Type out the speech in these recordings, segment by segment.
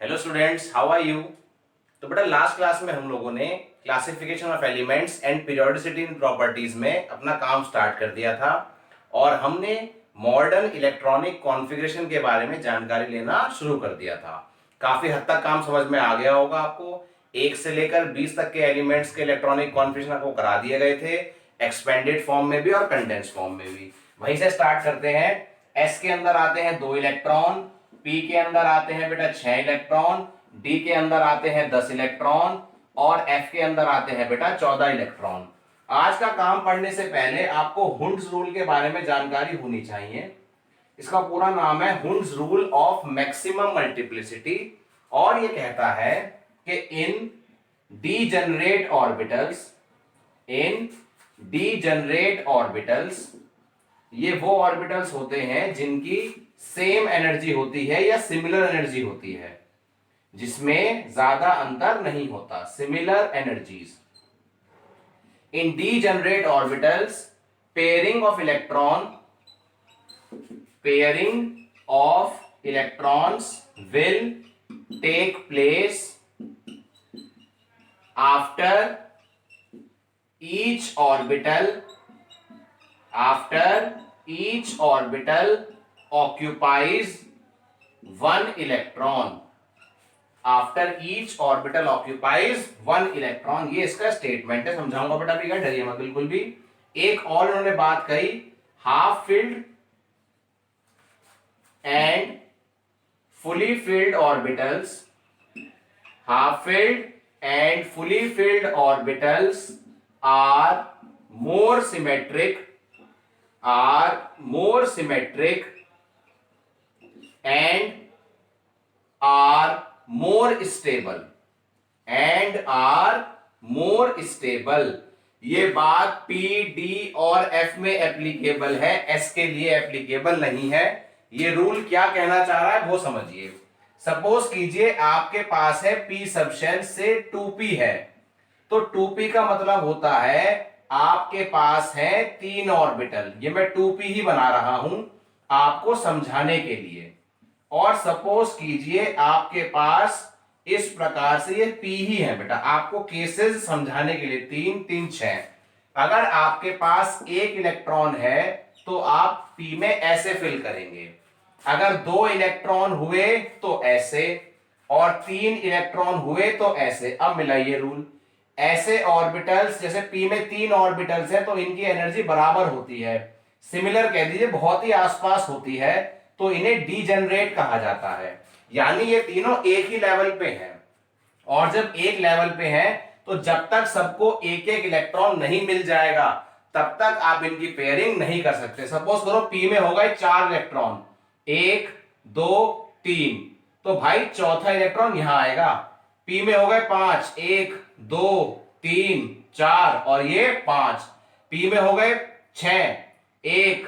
Hello students, how are you. तो बेटा last class में हम लोगों ने classification of elements and periodicity in properties में अपना काम स्टार्ट कर दिया था और हमने मॉडर्न इलेक्ट्रॉनिक कॉन्फ़िगरेशन के बारे में जानकारी लेना शुरू कर दिया था। काफी हद तक काम समझ में आ गया होगा आपको। 1 से लेकर 20 तक के एलिमेंट्स के इलेक्ट्रॉनिक कॉन्फ़िगरेशन आपको करा दिए गए थे, एक्सपेंडेड फॉर्म में भी और कंडेंस फॉर्म में भी। वहीं से स्टार्ट करते हैं। एस के अंदर आते हैं 2 इलेक्ट्रॉन, पी के अंदर आते हैं बेटा 6 इलेक्ट्रॉन, डी के अंदर आते हैं 10 इलेक्ट्रॉन और एफ के अंदर आते हैं बेटा 14 इलेक्ट्रॉन। आज का काम पढ़ने से पहले आपको हुंड्स रूल के बारे में जानकारी होनी चाहिए। इसका पूरा नाम है Hund's rule of maximum multiplicity और ये कहता है कि इन डीजेनरेट ऑर्बिटल्स ये वो ऑर्बिटल्स होते हैं जिनकी सेम एनर्जी होती है या सिमिलर एनर्जी होती है, जिसमें ज्यादा अंतर नहीं होता, similar energies. In degenerate orbitals pairing of electrons will take place after each orbital occupies one electron। ये इसका स्टेटमेंट है, समझाऊंगा बेटा, भी डरिए मत बिल्कुल भी। एक और इन्होंने बात कही, half filled and fully filled orbitals are more symmetric and are more stable। ये बात P, D और F में एप्लीकेबल है, S के लिए एप्लीकेबल नहीं है। ये रूल क्या कहना चाह रहा है वो समझिए। सपोज कीजिए आपके पास है P सबशेल से 2P है, तो 2P का मतलब होता है आपके पास है 3 ऑर्बिटल। ये मैं 2P ही बना रहा हूं आपको समझाने के लिए। और सपोज कीजिए आपके पास इस प्रकार से ये P ही है बेटा, आपको केसेस समझाने के लिए 3 3 6। अगर आपके पास 1 इलेक्ट्रॉन है तो आप P में ऐसे फिल करेंगे, अगर 2 इलेक्ट्रॉन हुए तो ऐसे, और 3 इलेक्ट्रॉन हुए तो ऐसे। अब मिलाइए रूल। ऐसे ऑर्बिटल्स, जैसे P में 3 ऑर्बिटल्स है तो इनकी एनर्जी बराबर होती है, सिमिलर कह दीजिए, बहुत ही आसपास होती है, तो इन्हें डीजेनरेट कहा जाता है। यानी ये तीनों एक ही लेवल पे हैं, और जब एक लेवल पे हैं तो जब तक सबको एक एक इलेक्ट्रॉन नहीं मिल जाएगा तब तक आप इनकी पेयरिंग नहीं कर सकते। सपोज करो P में हो गए 4 इलेक्ट्रॉन, 1 2 3, तो भाई चौथा इलेक्ट्रॉन यहां आएगा। P में हो गए 5, 1 2 3 4 और ये 5। P में हो गए 6, 1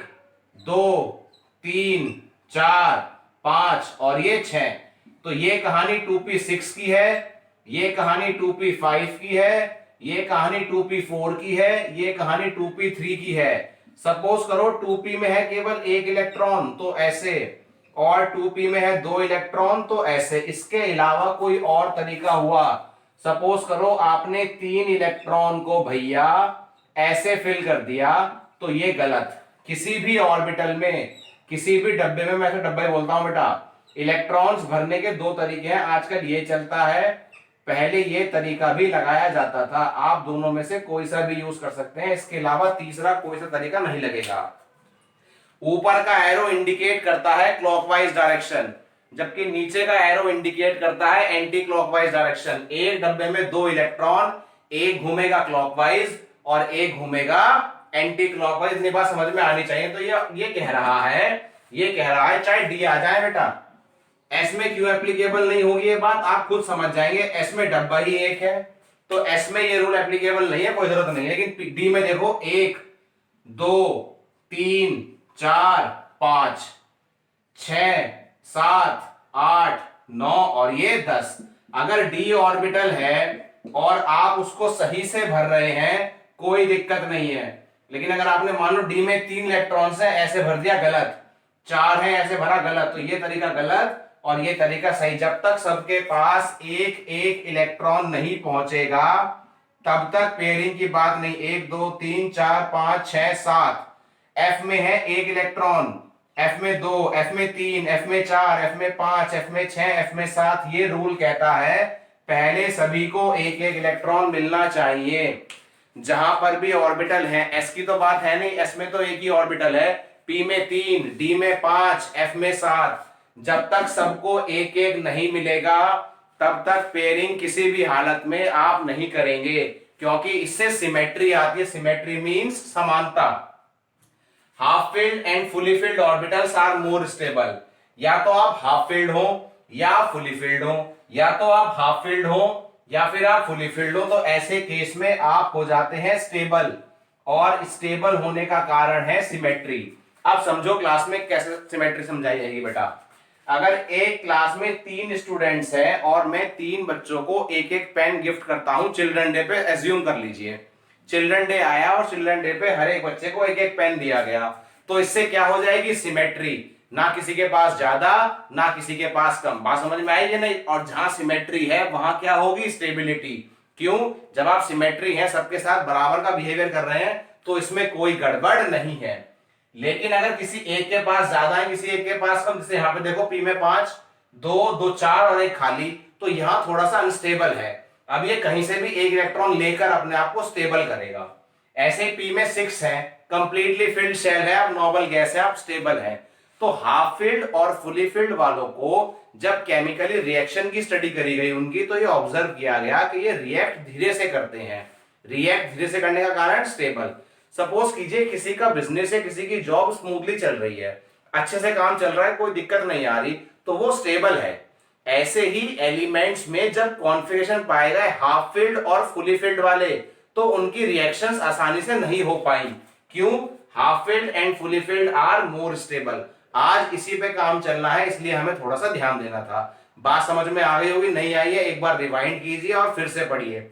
2 3 4 5 और ये 6। तो ये कहानी 2p6 की है, ये कहानी 2p5 की है, ये कहानी 2p4 की है, ये कहानी 2p3 की है। सपोज करो 2p में है केवल 1 इलेक्ट्रॉन तो ऐसे, और 2p में है 2 इलेक्ट्रॉन तो ऐसे। इसके अलावा कोई और तरीका हुआ, सपोज करो आपने 3 इलेक्ट्रॉन को भैया ऐसे फिल कर दिया, तो ये गलत। किसी भी ऑर्बिटल में, किसी भी डब्बे में, मैं तो डब्बा ही बोलता हूं बेटा, इलेक्ट्रॉन्स भरने के 2 तरीके हैं। आजकल ये चलता है, पहले ये तरीका भी लगाया जाता था। आप दोनों में से कोई सा भी यूज कर सकते हैं, इसके अलावा तीसरा कोई सा तरीका नहीं लगेगा। ऊपर का एरो इंडिकेट करता है क्लॉकवाइज डायरेक्शन, जबकि नीचे का एरो इंडिकेट करता है एंटी क्लॉकवाइज डायरेक्शन। एक डब्बे में 2 इलेक्ट्रॉन, एक घूमेगा क्लॉकवाइज और एक घूमेगा एंटी क्लॉकवाइज। इतनी बात समझ में आनी चाहिए। तो ये कह रहा है चाहे डी आ जाए बेटा, एस में क्यों एप्लीकेबल नहीं होगी ये बात आप खुद समझ जाएंगे। एस में डब्बा ही एक है तो एस में ये रूल एप्लीकेबल नहीं है, कोई जरूरत नहीं है। लेकिन डी में देखो 1 2 3 4 5 6 7 8 9 और ये 10। अगर डी ऑर्बिटल है और आप उसको सही से भर रहे हैं कोई दिक्कत नहीं है। लेकिन अगर आपने मान लो डी में 3 इलेक्ट्रॉन्स है ऐसे भर दिया, गलत। 4 है ऐसे भरा, गलत। तो ये तरीका गलत और ये तरीका सही, जब तक सबके पास एक एक इलेक्ट्रॉन नहीं पहुंचेगा तब तक पेयरिंग की बात नहीं। 1 2 3 4 5 6 7, एफ में है एक इलेक्ट्रॉन, एफ में 2, एफ में 3, एफ में 4, एफ में 5, एफ में 6, एफ में 7। ये रूल कहता है पहले सभी को एक एक इलेक्ट्रॉन मिलना चाहिए। जहां पर भी ऑर्बिटल है, एस की तो बात है नहीं, एस में तो एक ही ऑर्बिटल है, पी में 3, डी में 5, एफ में 7। जब तक सबको एक एक नहीं मिलेगा तब तक पेयरिंग किसी भी हालत में आप नहीं करेंगे, क्योंकि इससे सिमेट्री आती है। सिमेट्री मींस समानता। Half filled and fully filled orbitals are more stable. या तो आप हाफ फिल्ड हो या फुली फिल्ड हो, या तो आप हाफ फिल्ड हो या फिर आप फुली फिल्ड हो, तो ऐसे केस में आप हो जाते हैं स्टेबल, और स्टेबल होने का कारण है सिमेट्री। अब समझो क्लास में कैसे सिमेट्री समझाई जाएगी बेटा। अगर एक क्लास में 3 स्टूडेंट्स हैं और मैं 3 बच्चों को एक एक पेन गिफ्ट करता हूं चिल्ड्रन डे पे, एज्यूम कर लीजिए चिल्ड्रन डे आया और चिल्ड्रन डे पे हर एक बच्चे को एक एक पेन दिया गया, तो इससे क्या हो जाएगी सिमेट्री। ना किसी के पास ज्यादा ना किसी के पास कम। बात समझ में आई या नहीं? और जहां सिमेट्री है वहां क्या होगी? स्टेबिलिटी। क्यों? जब आप सिमेट्री है, सबके साथ बराबर का बिहेवियर कर रहे हैं, तो इसमें कोई गड़बड़ नहीं है। लेकिन अगर किसी एक के पास ज्यादा है किसी एक के पास कम, जैसे यहाँ पे देखो पी में 5, 2, 2 4 और एक खाली, तो यहां थोड़ा सा अनस्टेबल है। अब ये कहीं से भी एक इलेक्ट्रॉन लेकर अपने आप को स्टेबल करेगा। ऐसे पी में 6 है, कंप्लीटली फिल्ड शेल है, अब नॉर्मल गैस है, अब स्टेबल है। तो हाफ फिल्ड और फुली फिल्ड वालों को जब केमिकली रिएक्शन की स्टडी करी गई उनकी, तो ये ऑब्जर्व किया गया कि ये रिएक्ट धीरे से करते हैं। रिएक्ट धीरे से करने का कारण स्टेबल। सपोज कीजिए किसी का बिजनेस है, किसी की जॉब स्मूथली चल रही है, अच्छे से काम चल रहा है, कोई दिक्कत नहीं आ रही, तो वो स्टेबल है। ऐसे ही एलिमेंट्स में जब कॉन्फ़िगरेशन पाए गए हाफ फिल्ड और फुली फिल्ड वाले, तो उनकी रिएक्शंस आसानी से नहीं हो पाई। क्यों? Half filled and fully filled are more stable. आज इसी पे काम चलना है, इसलिए हमें थोड़ा सा ध्यान देना था। बात समझ में आ गई होगी, नहीं आई है एक बार रिवाइंड कीजिए और फिर से पढ़िए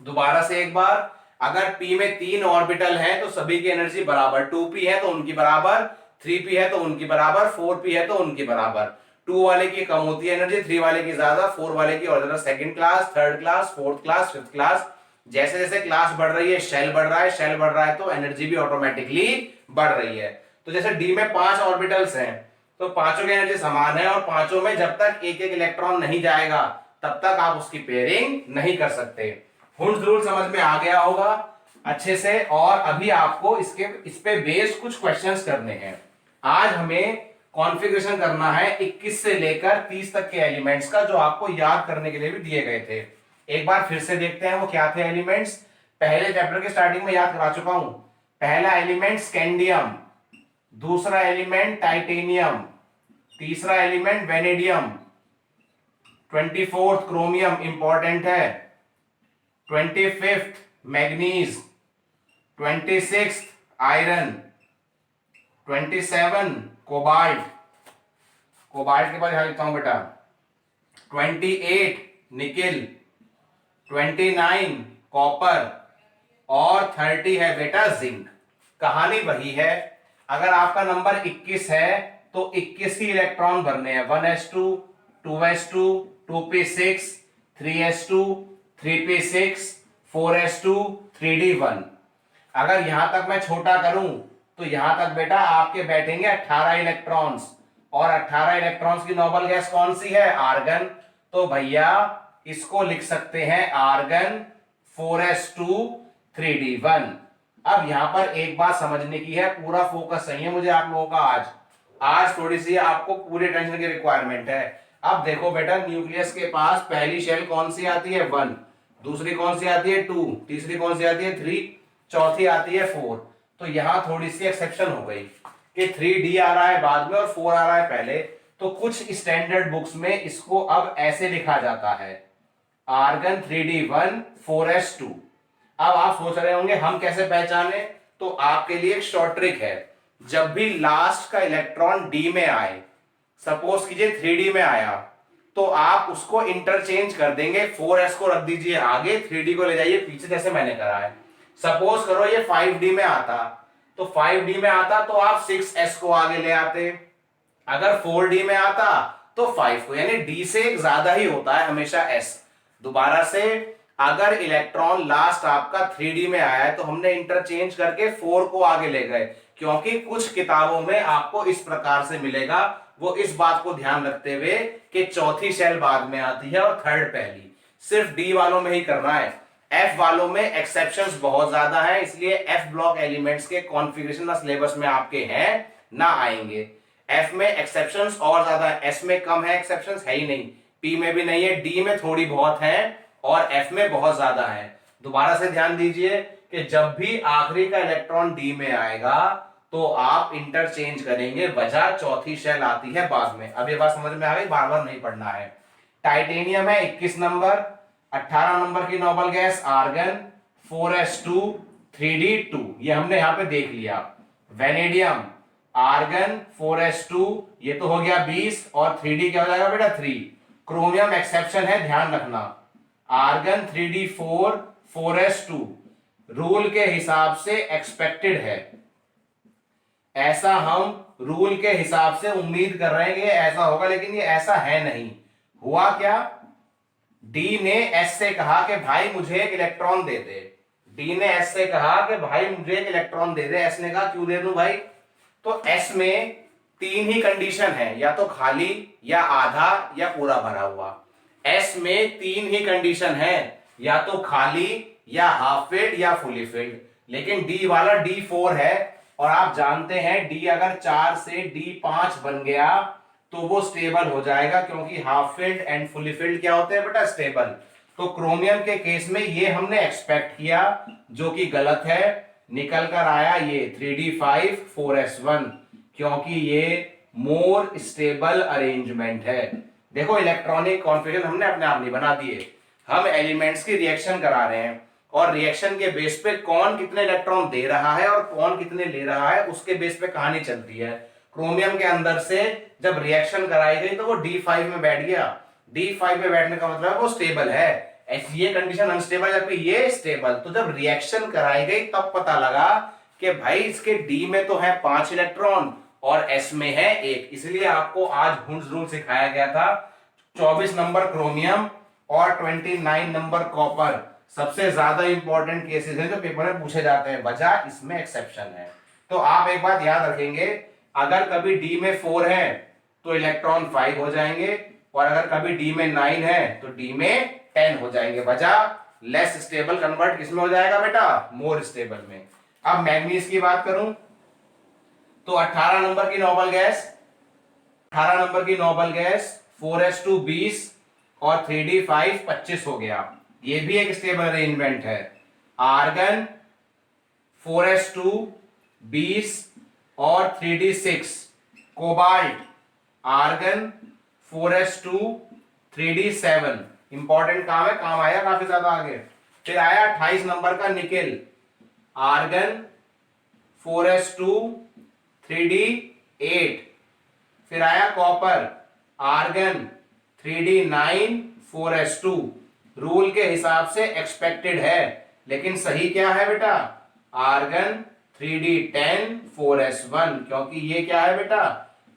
दोबारा से एक बार। अगर P में 3 ऑर्बिटल हैं तो सभी की एनर्जी बराबर, 2p है तो उनकी बराबर, 3p है तो उनकी बराबर, 4p है तो उनकी बराबर। 2 वाले की कम होती है एनर्जी, 3 वाले की ज्यादा, 4 वाले की और ज्यादा। Second class, third class, fourth class, fifth class, जैसे जैसे क्लास बढ़ रही है शेल बढ़ रहा है, शेल बढ़ रहा है तो एनर्जी भी ऑटोमेटिकली बढ़ रही है। तो जैसे डी में 5 ऑर्बिटल्स हैं तो पांचों की एनर्जी समान है, और पांचों में जब तक एक एक इलेक्ट्रॉन नहीं जाएगा तब तक आप उसकी पेयरिंग नहीं कर सकते। हुंड्स रूल समझ में आ गया होगा अच्छे से। और अभी आपको इस पे बेस्ड कुछ क्वेश्चंस करने हैं। आज हमें कॉन्फ़िगरेशन करना है 21 से लेकर 30 तक के एलिमेंट्स का, जो आपको याद करने के लिए भी दिए गए थे। एक बार फिर से देखते हैं वो क्या थे एलिमेंट्स। पहले चैप्टर के स्टार्टिंग में याद करा चुका हूं। पहला एलिमेंट स्कैंडियम, दूसरा एलिमेंट टाइटेनियम, तीसरा element vanadium, 24th chromium important है, 25th manganese, 26th iron, 27 cobalt, cobalt के बाद यहां लिखता हूं बेटा, 28 निकिल, 29 कॉपर और 30 है बेटा जिंक। कहानी वही है। अगर आपका नंबर 21 है तो 21 ही इलेक्ट्रॉन भरने हैं, 1s2, 2s2, 2p6, 3s2, 3p6, 4s2, 3d1। अगर यहां तक मैं छोटा करूं तो यहां तक बेटा आपके बैठेंगे 18 इलेक्ट्रॉन्स, और 18 इलेक्ट्रॉन्स की नोबल गैस कौन सी है? आर्गन। तो भैया इसको लिख सकते हैं आर्गन 4s2, 3d1। अब यहां पर एक बात समझने की है, पूरा फोकस चाहिए मुझे आप लोगों का। आज थोड़ी सी आपको पूरी टेंशन की रिक्वायरमेंट है। अब देखो बेटा, न्यूक्लियस के पास पहली शेल कौन सी आती है? 1, दूसरी कौन सी आती है? 2, तीसरी कौन सी आती है? 3, चौथी आती है 4। तो यहां थोड़ी सी एक्सेप्शन हो गई कि 3d आ रहा है बाद में और 4 आ रहा है पहले। तो कुछ स्टैंडर्ड बुक्स में इसको अब ऐसे लिखा जाता है, आर्गन 3d1 4s2। अब आप सोच रहे होंगे हम कैसे पहचाने? तो आपके लिए एक शॉर्ट ट्रिक है। जब भी लास्ट का इलेक्ट्रॉन डी में आए, सपोज कीजिए 3d में आया, तो आप उसको इंटरचेंज कर देंगे, 4s को रख दीजिए आगे, 3d को ले जाइए पीछे, जैसे मैंने करा है। सपोज करो ये 5d में आता, तो 5d में आता तो आप 6s को आगे ले आते। अगर 4d में आता तो तो 5 को, यानी डी से ज्यादा ही होता है हमेशा एस। दोबारा से, अगर इलेक्ट्रॉन लास्ट आपका 3D में आया है तो हमने इंटरचेंज करके 4 को आगे ले गए, क्योंकि कुछ किताबों में आपको इस प्रकार से मिलेगा, वो इस बात को ध्यान रखते हुए कि चौथी शेल बाद में आती है और थर्ड पहली। सिर्फ डी वालों में ही करना है, एफ वालों में एक्सेप्शंस बहुत ज्यादा है, इसलिए एफ ब्लॉक एलिमेंट्स के कॉन्फ़िगरेशन सिलेबस में आपके हैं ना आएंगे। एफ में एक्सेप्शंस और ज्यादा है, एस में कम है, एक्सेप्शंस है ही नहीं, पी में भी नहीं है, डी में थोड़ी बहुत है और एफ में बहुत ज्यादा है। दोबारा से ध्यान दीजिए कि जब भी आखिरी का इलेक्ट्रॉन डी में आएगा तो आप इंटरचेंज करेंगे, वजह चौथी शेल आती है बाद में। अब ये बात समझ में आ गई, बार बार नहीं पढ़ना है। टाइटेनियम है 21 नंबर, 18 नंबर की noble gas argon, 4s2 3d2, ये हमने यहां पे देख लिया। वेनेडियम, आर्गन, 4s2, ये तो हो गया 20 और 3d क्या हो जाएगा बेटा 3। क्रोमियम एक्सेप्शन है, ध्यान रखना, आर्गन 3d4 4s2 रूल के हिसाब से एक्सपेक्टेड है, ऐसा हम रूल के हिसाब से उम्मीद कर रहे हैं कि ऐसा होगा, लेकिन ये ऐसा है नहीं। हुआ क्या, डी ने एस से कहा कि भाई मुझे एक इलेक्ट्रॉन दे दे, डी ने एस से कहा कि भाई मुझे एक इलेक्ट्रॉन दे दे, एस ने कहा क्यों दे दूं भाई। तो एस में 3 ही कंडीशन है, या तो खाली या आधा या पूरा भरा हुआ। एस में 3 ही कंडीशन है, या तो खाली या हाफ फिल्ड या फुली फिल्ड, लेकिन डी वाला D4 है और आप जानते हैं डी अगर 4 से D5 बन गया तो वो स्टेबल हो जाएगा, क्योंकि half filled and fully field क्या होते हैं बेटा स्टेबल। तो क्रोमियम के केस में ये हमने एक्सपेक्ट किया, जो कि गलत है, निकल कर आया ये 3d5 4s1, क्योंकि ये मोर स्टेबल अरेंजमेंट है। देखो इलेक्ट्रॉनिक कॉन्फ़िगरेशन हमने अपने आप नहीं बना दिए, हम एलिमेंट्स की रिएक्शन करा रहे हैं और रिएक्शन के बेस पे कौन कितने इलेक्ट्रॉन दे रहा है और कौन कितने ले रहा है उसके बेस पे कहानी चलती है। क्रोमियम के अंदर से जब रिएक्शन कराई गई तो वो D5 में बैठ गया, D5 में बैठने का मतलब है वो स्टेबल है, ये कंडीशन अनस्टेबल जबकि ये स्टेबल। तो जब रिएक्शन कराई गई तब पता लगा कि भाई इसके D में तो है 5 इलेक्ट्रॉन और S में है 1, इसलिए आपको आज हुंस रूल सिखाया गया था। 24 नंबर क्रोमियम और 29 नंबर कॉपर सबसे ज्यादा इंपॉर्टेंट केसेस हैं जो पेपर में पूछे जाते हैं, वजह इसमें एक्सेप्शन है। तो आप एक बात याद रखेंगे, अगर कभी डी में 4 है तो इलेक्ट्रॉन 5 हो जाएंगे, और अगर कभी डी में 9 है तो डी में 10 हो जाएंगे, वजह लेस स्टेबल कन्वर्ट किसमें हो जाएगा बेटा, मोर स्टेबल में। अब मैग्नीज की बात करूं तो 18 नंबर की नोबल गैस, 18 नंबर की नोबल गैस 4s2 20 और 3d5 25 हो गया, ये भी एक स्टेबल अरेंजमेंट है। आर्गन 4s2 20 और 3d6, cobalt, argon 4s2 3d7, important काम है, काम आया काफी ज्यादा आगे। फिर आया 28 नंबर का निकेल, आर्गन 4s2 3d8, फिर आया copper, argon 3d9 4s2, rule के हिसाब से एक्सपेक्टेड है, लेकिन सही क्या है बेटा, आर्गन 3d10 4s1, क्योंकि ये क्या है बेटा,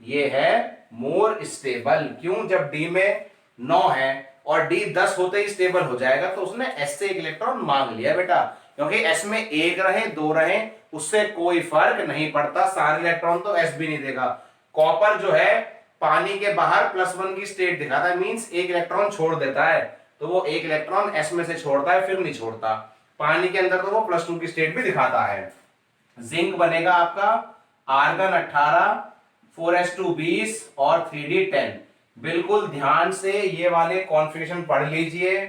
ये है मोर स्टेबल। क्यों, जब डी में 9 है और डी 10 होते ही स्टेबल हो जाएगा, तो उसने एस से एक इलेक्ट्रॉन मांग लिया बेटा, क्योंकि एस में 1 रहे 2 रहे उससे कोई फर्क नहीं पड़ता, सारे इलेक्ट्रॉन तो एस भी नहीं देगा। कॉपर जो है पानी के बाहर +1 की स्टेट दिखाता है, मींस एक इलेक्ट्रॉन छोड़ देता है, तो वो एक इलेक्ट्रॉन एस में से छोड़ता है फिर नहीं छोड़ता। पानी के अंदर तो वो +2 की स्टेट भी दिखाता है। जिंक बनेगा आपका आर्गन 18 4s2 20 और 3d10। बिल्कुल ध्यान से ये वाले कॉन्फ़िगरेशन पढ़ लीजिए,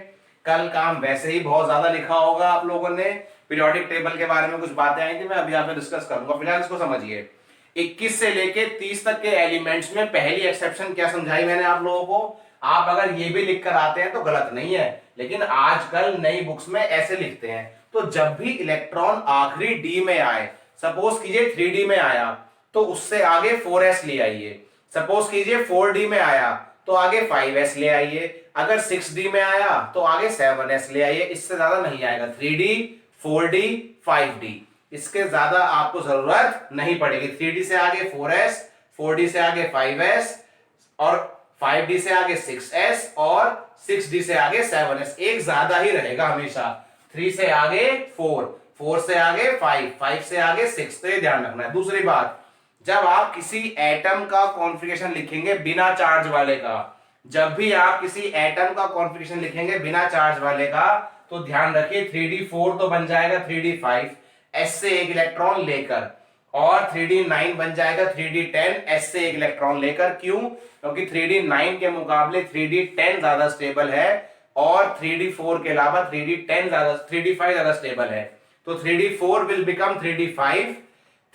कल काम वैसे ही बहुत ज्यादा लिखा होगा आप लोगों ने, पीरियोडिक टेबल के बारे में कुछ बातें आई थी मैं अभी यहाँ पे डिस्कस करूंगा, फिलहाल इसको समझिए। 21 से लेके 30 तक के एलिमेंट्स में पहली एक्सेप्शन क्या समझाई मैंने आप लोगों को, आप अगर ये भी लिख कर आते हैं तो गलत नहीं है, लेकिन आजकल नई बुक्स में ऐसे लिखते हैं। तो जब भी इलेक्ट्रॉन आखिरी डी में आए, सपोज कीजिए 3d में आया तो उससे आगे 4s ले आइए, सपोज कीजिए 4d में आया तो आगे 5s ले आइए, अगर 6d में आया तो आगे 7s ले आइए, इससे ज्यादा नहीं आएगा। 3d 4d 5d, इसके ज्यादा आपको जरूरत नहीं पड़ेगी। 3d से आगे 4s, 4d से आगे 5s और 5d से आगे 6s और 6d से आगे 7s, एक ज्यादा ही रहेगा हमेशा। 3 से आगे 4, 4 से आगे 5, 5 से आगे 6, तो ये ध्यान रखना है। दूसरी बात, जब आप किसी एटम का कॉन्फ़िगरेशन लिखेंगे बिना चार्ज वाले का, जब भी आप किसी एटम का कॉन्फ़िगरेशन लिखेंगे बिना चार्ज वाले का, तो ध्यान रखिए 3d4 तो बन जाएगा 3d5 s से एक इलेक्ट्रॉन लेकर, और 3d9 बन जाएगा 3d10 s से एक इलेक्ट्रॉन लेकर। क्यों? क्योंकि 3d9 के मुकाबले 3d10 ज्यादा स्टेबल है, और 3d4 के अलावा 3d5 ज्यादा स्टेबल है। तो 3d4 will become 3d5,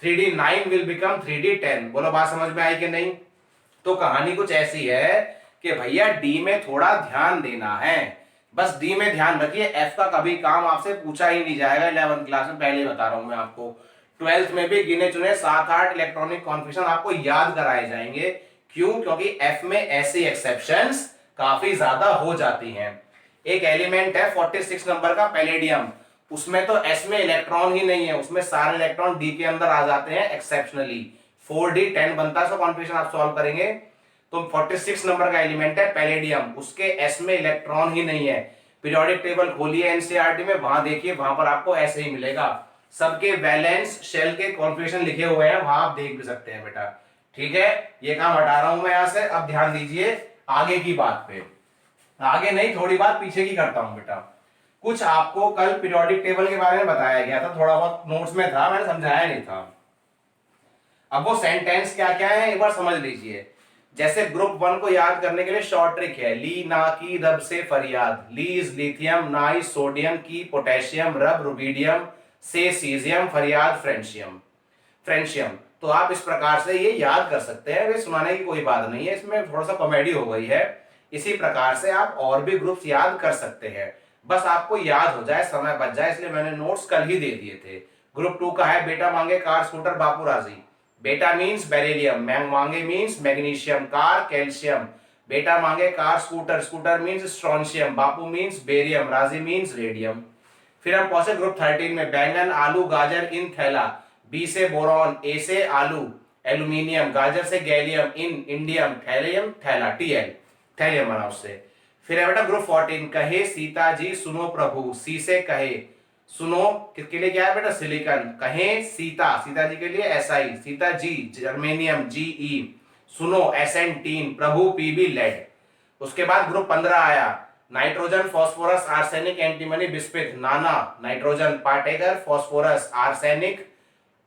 3d9 will become 3d10। बोलो बात समझ में आई कि नहीं? तो कहानी कुछ ऐसी है कि भैया डी में थोड़ा ध्यान देना है, बस डी में ध्यान रखिए। एफ का कभी काम आपसे पूछा ही नहीं जाएगा 11th क्लास में, पहले बता रहा हूं मैं आपको। 12th में भी गिने चुने 7-8 इलेक्ट्रॉनिक कॉन्फ़िगरेशन आपको याद कराए जाएंगे। क्यों? क्योंकि एफ में ऐसी एक्सेप्शंस काफी ज्यादा हो जाती हैं। एक एलिमेंट है 46 नंबर का पैलेडियम, उसमें तो एस में इलेक्ट्रॉन ही नहीं है, उसमें सारे इलेक्ट्रॉन डी के अंदर आ जाते हैं एक्सेप्शनली। 4d10 बनता है, सो कॉन्फ़िगरेशन आप सॉल्व करेंगे तो 46 नंबर का एलिमेंट है पैलेडियम, उसके एस में इलेक्ट्रॉन ही नहीं है। पीरियोडिक टेबल खोलिए एनसीईआरटी में, वहां देखिए, वहां पर आपको ऐसे ही मिलेगा। सबके वैलेंस शेल के कॉन्फ़िगरेशन लिखे हुए हैं, वहां आप देख भी सकते हैं बेटा। ठीक है, ये काम हटा रहा हूं मैं यहां से। अब ध्यान दीजिए आगे की बात पे, आगे नहीं थोड़ी बात पीछे की करता हूं बेटा। कुछ आपको कल पीरियोडिक टेबल के बारे में बताया गया था, थोड़ा बहुत नोट्स में था, मैंने समझाया नहीं था। अब वो सेंटेंस क्या क्या है एक बार समझ लीजिए। जैसे ग्रुप 1 को याद करने के लिए शॉर्ट ट्रिक है, ली ना की रब से फरियाद, ली इज लिथियम, ना इज सोडियम, की पोटेशियम, रब रुबीडियम, से सीजियम, फरियाद फ्रेंशियम। फ्रेंशियम तो आप इस प्रकार से ये याद कर सकते हैं, वे सुनाने की कोई बात नहीं है, इसमें थोड़ा सा कॉमेडी हो गई है। इसी प्रकार से आप और भी ग्रुप्स याद कर सकते हैं, बस आपको याद हो जाए, समय बच जाए, इसलिए मैंने नोट्स कल ही दे दिए थे। ग्रुप 2 का है बेटा मांगे कार स्कूटर बापू राजी, बेटा मीन्स बेरिलियम, मांगे मीन्स मैग्नीशियम, कार कैल्शियम, बेटा मांगे car scooter, scooter means strontium, बापू मीन्स बेरियम, राजी मीन्स रेडियम। फिर हम पहुंचे ग्रुप 13 में, बैंगन आलू गाजर इन थैला, बी से बोरॉन, ए से आलू एल्यूमिनियम, गाजर से गैलियम, इन इंडियम, थैलियम थैला टीएल, थैलियम बना उससे। फिर है बेटा ग्रुप 14, कहे सीता जी सुनो प्रभु, सी से कहे, सुनो किसके लिए क्या है बेटा सिलिकॉन, कहे सीता, सीता जी के लिए SI, Sita ji germanium GE, सुनो एसएन-टीन, प्रभु पीबी लेड। उसके बाद ग्रुप 15 आया, नाइट्रोजन फॉस्फोरस आर्सेनिक एंटीमनी बिस्पिथ, नाना nitrogen Patekar phosphorus arsenic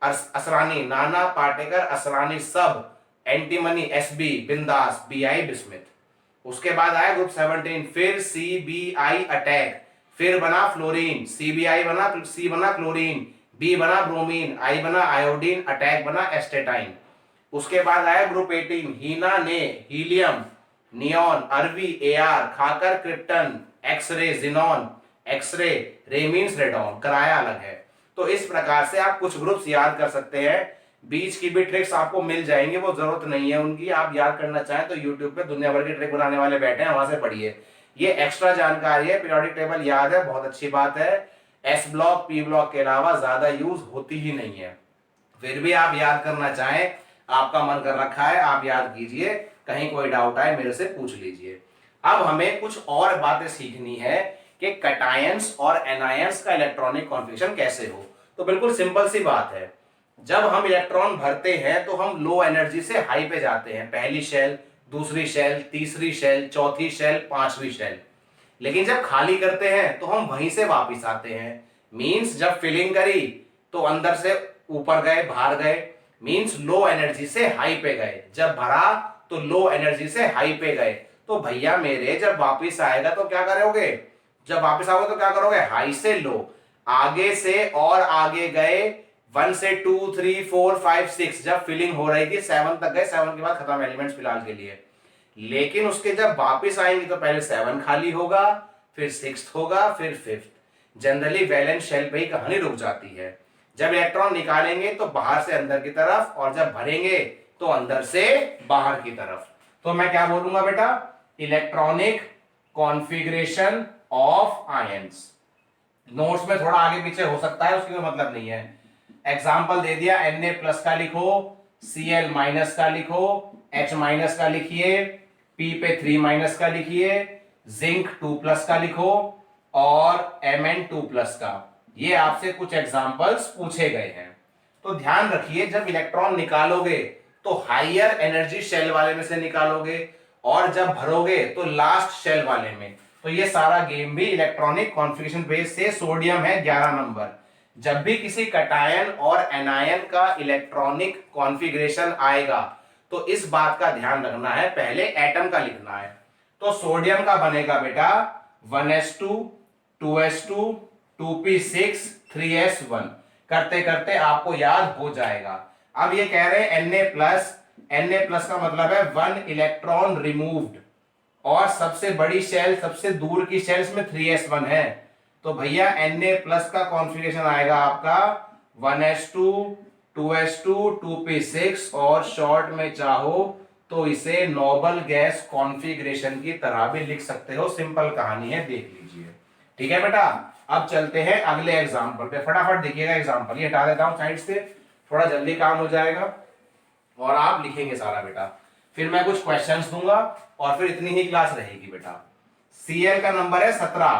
Asrani, Nana Patekar Asrani सब, एंटीमनी एसबी बिंदास बीआई बिस्मिथ। उसके बाद आया ग्रुप 17, फिर सीबीआई अटैक, फिर बना फ्लोरीन, सीबीआई बना, सी बना क्लोरीन, बी बना ब्रोमीन, आई बना आयोडीन, अटैक बना एस्टेटाइन। उसके बाद आया ग्रुप 18, हीना ने हीलियम, नियॉन, अरवी एआर, खाकर क्रिप्टन, एक्सरे जिनॉन, एक्सरे रे मींस रेडॉन, कराया अलग है। तो इस प्रकार से आप कुछ ग्रुप्स याद कर सकते हैं, बीच की भी ट्रिक्स आपको मिल जाएंगी, वो जरूरत नहीं है उनकी, आप याद करना चाहें तो यूट्यूब पे दुनिया भर की ट्रिक बनाने वाले बैठे हैं, वहां से पढ़िए। ये एक्स्ट्रा जानकारी है, पीरियोडिक टेबल याद है, बहुत अच्छी बात है। एस ब्लॉक पी ब्लॉक के अलावा ज्यादा यूज होती ही नहीं है, फिर भी आप याद करना चाहें, आपका मन कर रखा है, आप याद कीजिए, कहीं कोई डाउट आए मेरे से पूछ लीजिए। अब हमें कुछ और बातें सीखनी है कि कैटायंस और एनायंस का इलेक्ट्रॉनिक कॉन्फ़िगरेशन कैसे हो। तो बिल्कुल सिंपल सी बात है, जब हम इलेक्ट्रॉन भरते हैं तो हम लो एनर्जी से हाई पे जाते हैं, पहली शेल, दूसरी शेल, तीसरी शेल, चौथी शेल, पांचवी शेल। लेकिन जब खाली करते हैं तो हम वहीं से वापस आते हैं, मींस जब फिलिंग करी तो अंदर से ऊपर गए, बाहर गए, मींस लो एनर्जी से हाई पे गए, जब भरा तो लो एनर्जी से हाई पे गए। तो भैया मेरे जब वापस आएगा तो क्या करोगे, जब वापस आओगे तो क्या करोगे, हाई से लो, आगे से और आगे गए, 1 से 2 3 4 5 6, जब फिलिंग हो रही थी 7 तक गए, 7 के बाद खत्म एलिमेंट्स फिलहाल के लिए। लेकिन उसके जब वापस आएंगे तो पहले 7 खाली होगा, फिर 6 होगा, फिर 5। जनरली वैलेंस शेल पे ही कहानी रुक जाती है। जब इलेक्ट्रॉन निकालेंगे तो बाहर से अंदर की तरफ, और जब भरेंगे तो अंदर से बाहर की तरफ। तो मैं क्या बोलूंगा बेटा, electronic configuration of ions. Notes में थोड़ा आगे पीछे हो सकता है, उसकी कोई मतलब नहीं है। एग्जाम्पल दे दिया, Na+ का लिखो, Cl- का लिखो, H- का लिखिए, P पे 3 माइनस का लिखिए, जिंक 2 प्लस का लिखो और Mn 2 प्लस का। ये आपसे कुछ एग्जांपल्स पूछे गए हैं। तो ध्यान रखिए, जब इलेक्ट्रॉन निकालोगे तो हायर एनर्जी शेल वाले में से निकालोगे और जब भरोगे तो लास्ट शेल वाले में। तो ये सारा गेम भी इलेक्ट्रॉनिक कॉन्फ़िगरेशन बेस से। सोडियम है 11 नंबर। जब भी किसी कटायन और एनायन का इलेक्ट्रॉनिक कॉन्फ़िगरेशन आएगा तो इस बात का ध्यान रखना है, पहले एटम का लिखना है। तो सोडियम का बनेगा बेटा 1s2 2s2 2p6 3s1। करते करते आपको याद हो जाएगा। अब ये कह रहे हैं Na+ का मतलब है 1 इलेक्ट्रॉन रिमूव्ड, और सबसे बड़ी शेल, सबसे दूर की शेल में 3s1 है। तो भैया Na+ का कॉन्फ़िगरेशन आएगा आपका 1s2 2s2 2p6, और शॉर्ट में चाहो तो इसे नोबल गैस कॉन्फ़िगरेशन की तरह भी लिख सकते हो। सिंपल कहानी है, देख लीजिए। ठीक है बेटा, अब चलते हैं अगले एग्जाम्पल पे। फटाफट देखिएगा एग्जाम्पल, ये हटा देता हूं साइड से, थोड़ा जल्दी काम हो जाएगा और आप लिखेंगे सारा बेटा। फिर मैं कुछ क्वेश्चंस दूंगा और फिर इतनी ही क्लास रहेगी बेटा। Cl का नंबर है 17।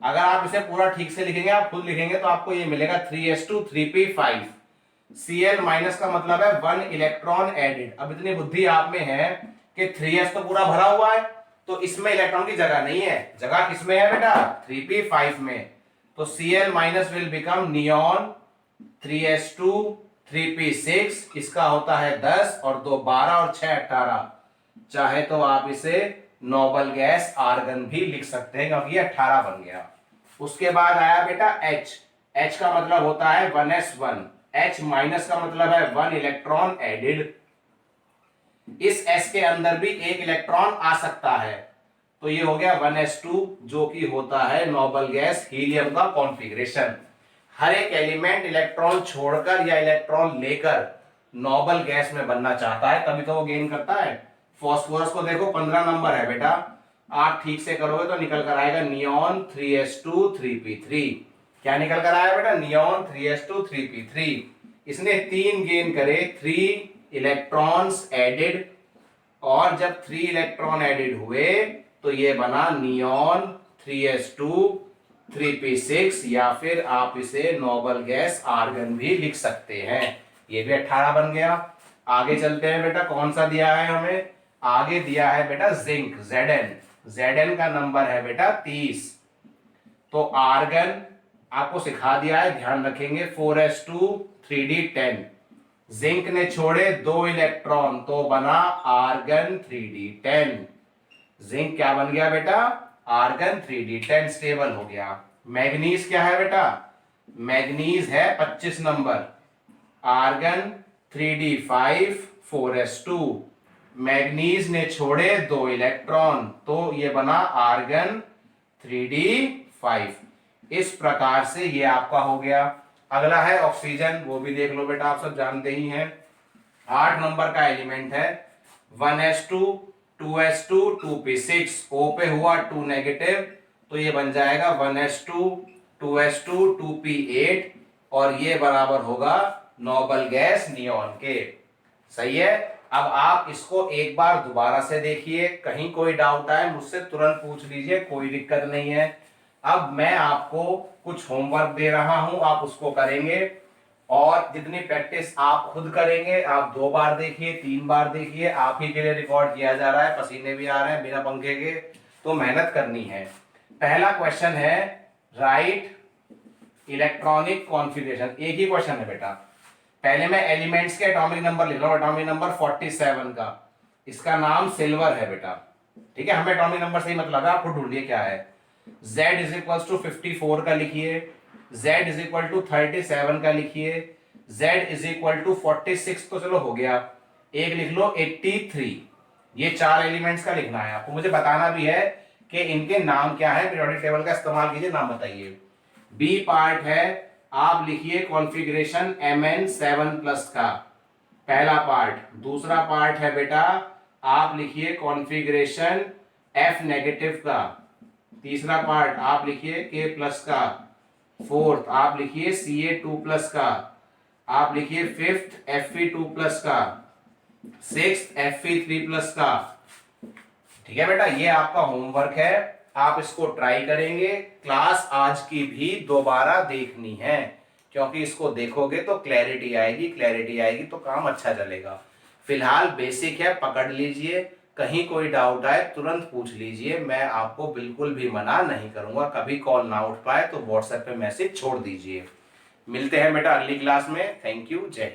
अगर आप इसे पूरा ठीक से लिखेंगे, आप खुद लिखेंगे, तो आपको ये मिलेगा 3s2 3p5। Cl माइनस का मतलब है 1 इलेक्ट्रॉन एडेड। अब इतनी बुद्धि आप में है कि 3s तो पूरा भरा हुआ है, तो इसमें इलेक्ट्रॉन की जगह नहीं है। जगह किसमें है बेटा? 3p5 में। तो Cl minus will become neon 3s2 3p6। इसका होता है 10 और 2 12 और 6 18। चाहे तो आप इसे नोबल गैस आर्गन भी लिख सकते हैं, क्योंकि ये 18 बन गया। उसके बाद आया बेटा H का मतलब होता है 1s1। H माइनस का मतलब है 1 इलेक्ट्रॉन एडिड। इस S के अंदर भी एक इलेक्ट्रॉन आ सकता है, तो ये हो गया 1s2, जो कि होता है नोबल गैस हीलियम का कॉन्फ़िगरेशन। हर एक एलिमेंट इलेक्ट्रॉन छोड़कर या इलेक्ट्रॉन लेकर नोबल गैस में बनना चाहता है, तभी तो वो गेन करता है। फॉस्फोरस को देखो 15 नंबर है बेटा, आप ठीक से करोगे तो निकल कर आएगा नियॉन 3s2 3p3। क्या निकल कर आया बेटा? Neon 3s2 3p3। इसने 3 गेन करे, 3 इलेक्ट्रॉन्स एडेड, और जब 3 इलेक्ट्रॉन एडेड हुए तो ये बना नियॉन 3s2 3p6, या फिर आप इसे नोबल गैस आर्गन भी लिख सकते हैं। ये भी 18 बन गया। आगे चलते हैं बेटा, कौन सा दिया है हमें? आगे दिया है बेटा जिंक, Zn का नंबर है बेटा 30। तो आर्गन आपको सिखा दिया है, ध्यान रखेंगे, 4s2 3d10। जिंक ने छोड़े 2 इलेक्ट्रॉन तो बना आर्गन 3d10। जिंक क्या बन गया बेटा? आर्गन 3d10 स्टेबल हो गया। मैग्नीज क्या है बेटा? मैग्नीज है 25 number, argon 3d5 4s2। Manganese ने छोड़े 2 इलेक्ट्रॉन तो ये बना आर्गन 3d5। इस प्रकार से ये आपका हो गया। अगला है ऑक्सीजन, वो भी देख लो बेटा, आप सब जानते ही हैं। 8 नंबर का एलिमेंट है, 1s2 2s2 2p6। O पे हुआ 2 नेगेटिव, तो ये बन जाएगा 1s2 2s2 2p8, और ये बराबर होगा नोबल गैस नियॉन के। सही है। अब आप इसको एक बार दोबारा से देखिए, कहीं कोई डाउट आए मुझसे तुरंत पूछ लीजिए, कोई दिक्कत नहीं है। अब मैं आपको कुछ होमवर्क दे रहा हूं, आप उसको करेंगे, और जितनी प्रैक्टिस आप खुद करेंगे, आप 2 बार देखिए 3 बार देखिए, आप ही के लिए रिकॉर्ड किया जा रहा है, पसीने भी आ रहे हैं बिना पंखे के, तो मेहनत करनी है। पहला क्वेश्चन है राइट इलेक्ट्रॉनिक कॉन्फ़िगरेशन। एक ही क्वेश्चन है बेटा। पहले मैं एलिमेंट्स के एटॉमिक नंबर लिख रहा हूं, एटॉमिक नंबर 47 का, इसका नाम सिल्वर है बेटा। ठीक है, हमें एटॉमिक नंबर से ही मतलब है, आप खुद ढूंढिए क्या है। Z इज इक्वल टू 54 का लिखिए, Z इज इक्वल टू 37 का लिखिए, Z इज इक्वल टू 46 तो चलो हो गया, एक लिख लो 83। ये 4 एलिमेंट्स का लिखना है आपको। मुझे बताना भी है कि इनके नाम क्या है, पीरियोडिक टेबल का इस्तेमाल कीजिए, नाम बताइए। बी पार्ट है, आप लिखिए कॉन्फ़िगरेशन Mn7+ का, पहला पार्ट। दूसरा पार्ट है बेटा, आप लिखिए कॉन्फ़िगरेशन F नेगेटिव का। तीसरा पार्ट आप लिखिए K+ का। फोर्थ आप लिखिए Ca2+ का। आप लिखिए फिफ्थ Fe2+ का। सिक्स्थ Fe3+ का। ठीक है बेटा, ये आपका होमवर्क है, आप इसको ट्राई करेंगे। क्लास आज की भी दोबारा देखनी है, क्योंकि इसको देखोगे तो क्लैरिटी आएगी, क्लैरिटी आएगी तो काम अच्छा चलेगा। फिलहाल बेसिक है, पकड़ लीजिए, कहीं कोई डाउट आए तुरंत पूछ लीजिए, मैं आपको बिल्कुल भी मना नहीं करूंगा। कभी कॉल ना उठ पाए तो व्हाट्सएप पे मैसेज छोड़ दीजिए। मिलते हैं बेटा अगली क्लास में। थैंक यू, जय हिंद।